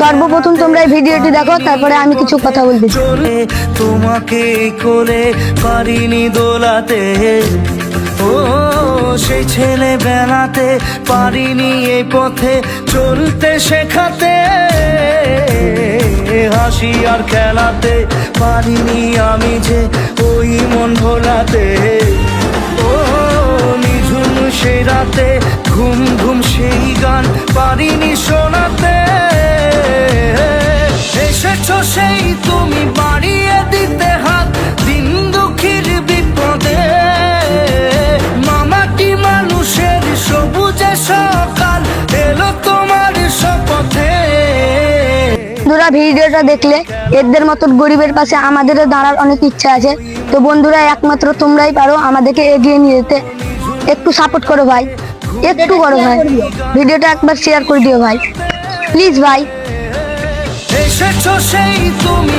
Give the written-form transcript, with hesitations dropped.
সর্বপ্রথম তোমরা এই ভিডিওটি দেখো, তারপরে আমি কিছু কথা বলতে চাই। তোমাকে কোলে পারিনি দোলাতে, ও সেই ছেলে বেলাতে পারিনি এই পথে চলতে শেখাতে, হাসি আর খেলাতে পারিনি আমি যে ওই মন ভোলাতে, ও নিঝুম সেই রাতে ঘুম ঘুম সেই গান পারিনি শোনাতে, এসেছো সেই তুমি বাড়িয়ে দিতে হাত দিন দুঃখীর বিপদে, মামাটি মানুষের সবুজে সকাল এলো তোমার শপথে। বন্ধুরা ভিডিওটা দেখলে এদের মতন গরিবের পাশে আমাদেরও দাঁড়ার অনেক ইচ্ছা আছে। তো বন্ধুরা একমাত্র তোমরাই পারো আমাদেরকে এগিয়ে নিয়ে যেতে। একটু সাপোর্ট করো ভাই, একটু করো ভাই, ভিডিওটা একবার শেয়ার করে দিও ভাই, প্লিজ ভাই। এসেছো সেই তুমি